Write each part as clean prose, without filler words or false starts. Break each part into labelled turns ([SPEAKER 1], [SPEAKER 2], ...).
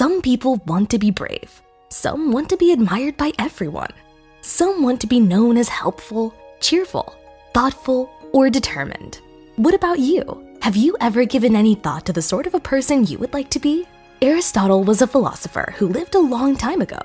[SPEAKER 1] Some people want to be brave. Some want to be admired by everyone. Some want to be known as helpful, cheerful, thoughtful, or determined. What about you? Have you ever given any thought to the sort of a person you would like to be? Aristotle was a philosopher who lived a long time ago,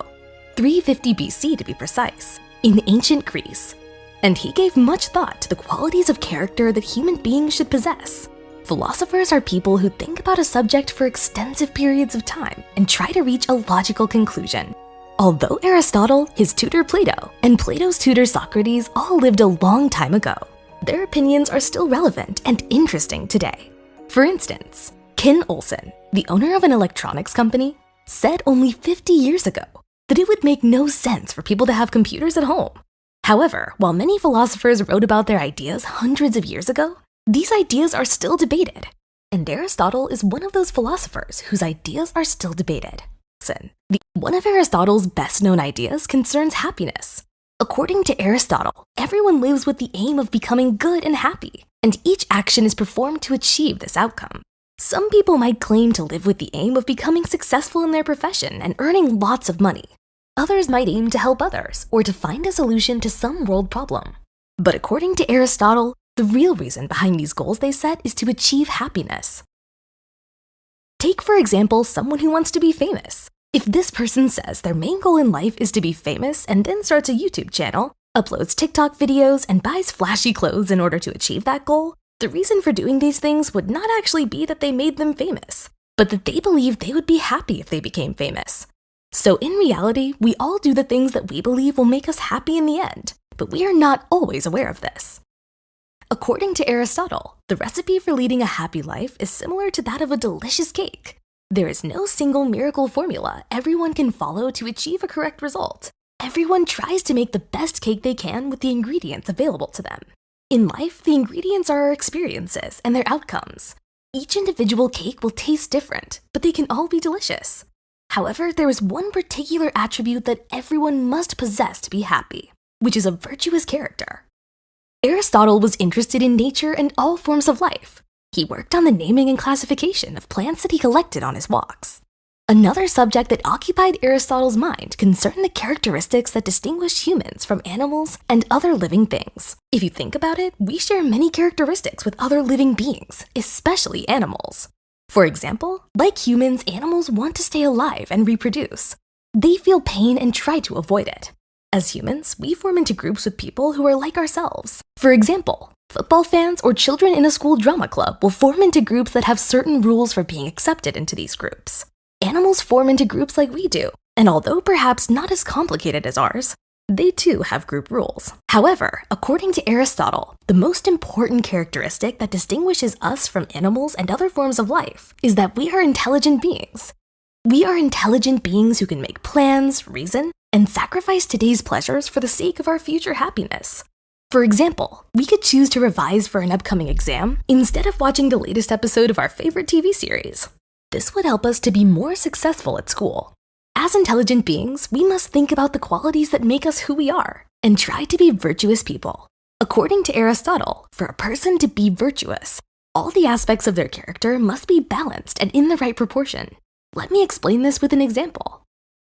[SPEAKER 1] 350 BC to be precise, in ancient Greece. And he gave much thought to the qualities of character that human beings should possess. Philosophers are people who think about a subject for extensive periods of time and try to reach a logical conclusion. Although Aristotle, his tutor Plato, and Plato's tutor Socrates all lived a long time ago, their opinions are still relevant and interesting today. For instance, Ken Olsen, the owner of an electronics company, said only 50 years ago that it would make no sense for people to have computers at home. However, while many philosophers wrote about their ideas hundreds of years ago, these ideas are still debated. And Aristotle is one of those philosophers whose ideas are still debated. One of Aristotle's best-known ideas concerns happiness. According to Aristotle, everyone lives with the aim of becoming good and happy, and each action is performed to achieve this outcome. Some people might claim to live with the aim of becoming successful in their profession and earning lots of money. Others might aim to help others or to find a solution to some world problem. But according to Aristotle, the real reason behind these goals they set is to achieve happiness. Take, for example, someone who wants to be famous. If this person says their main goal in life is to be famous and then starts a YouTube channel, uploads TikTok videos, and buys flashy clothes in order to achieve that goal, the reason for doing these things would not actually be that they made them famous, but that they believed they would be happy if they became famous. So in reality, we all do the things that we believe will make us happy in the end, but we are not always aware of this. According to Aristotle, the recipe for leading a happy life is similar to that of a delicious cake. There is no single miracle formula everyone can follow to achieve a correct result. Everyone tries to make the best cake they can with the ingredients available to them. In life, the ingredients are our experiences and their outcomes. Each individual cake will taste different, but they can all be delicious. However, there is one particular attribute that everyone must possess to be happy, which is a virtuous character. Aristotle was interested in nature and all forms of life. He worked on the naming and classification of plants that he collected on his walks. Another subject that occupied Aristotle's mind concerned the characteristics that distinguish humans from animals and other living things. If you think about it, we share many characteristics with other living beings, especially animals. For example, like humans, animals want to stay alive and reproduce. They feel pain and try to avoid it. As humans, we form into groups with people who are like ourselves. For example, football fans or children in a school drama club will form into groups that have certain rules for being accepted into these groups. Animals form into groups like we do, and although perhaps not as complicated as ours, they too have group rules. However, according to Aristotle, the most important characteristic that distinguishes us from animals and other forms of life is that we are intelligent beings. We are intelligent beings who can make plans, reason, and sacrifice today's pleasures for the sake of our future happiness. For example, we could choose to revise for an upcoming exam instead of watching the latest episode of our favorite TV series. This would help us to be more successful at school. As intelligent beings, we must think about the qualities that make us who we are and try to be virtuous people. According to Aristotle, for a person to be virtuous, all the aspects of their character must be balanced and in the right proportion. Let me explain this with an example.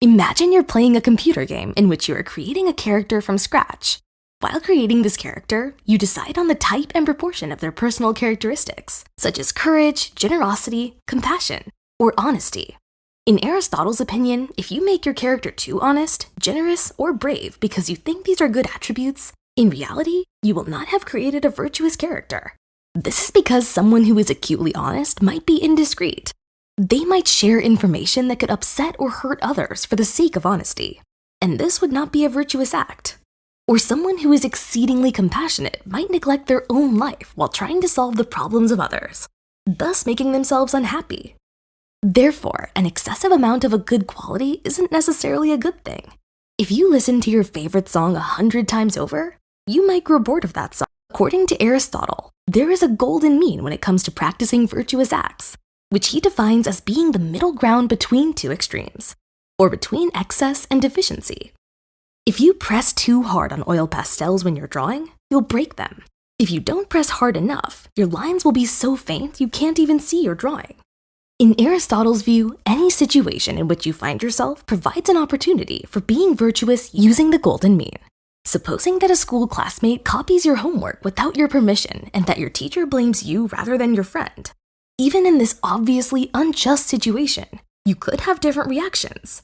[SPEAKER 1] Imagine you're playing a computer game in which you are creating a character from scratch. While creating this character, you decide on the type and proportion of their personal characteristics, such as courage, generosity, compassion, or honesty. In Aristotle's opinion, if you make your character too honest, generous, or brave because you think these are good attributes, in reality, you will not have created a virtuous character. This is because someone who is acutely honest might be indiscreet. They might share information that could upset or hurt others for the sake of honesty, and this would not be a virtuous act. Or someone who is exceedingly compassionate might neglect their own life while trying to solve the problems of others, thus making themselves unhappy. Therefore, an excessive amount of a good quality isn't necessarily a good thing. If you listen to your favorite song 100 times over, you might grow bored of that song. According to Aristotle, there is a golden mean when it comes to practicing virtuous acts, which he defines as being the middle ground between two extremes, or between excess and deficiency. If you press too hard on oil pastels when you're drawing, you'll break them. If you don't press hard enough, your lines will be so faint you can't even see your drawing. In Aristotle's view, any situation in which you find yourself provides an opportunity for being virtuous using the golden mean. Supposing that a school classmate copies your homework without your permission and that your teacher blames you rather than your friend. Even in this obviously unjust situation, you could have different reactions.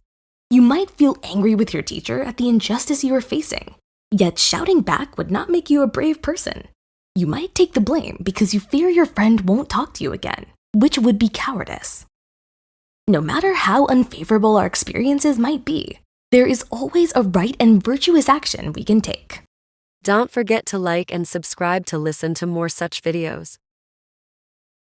[SPEAKER 1] You might feel angry with your teacher at the injustice you are facing, yet shouting back would not make you a brave person. You might take the blame because you fear your friend won't talk to you again, which would be cowardice. No matter how unfavorable our experiences might be, there is always a right and virtuous action we can take.
[SPEAKER 2] Don't forget to like and subscribe to listen to more such videos.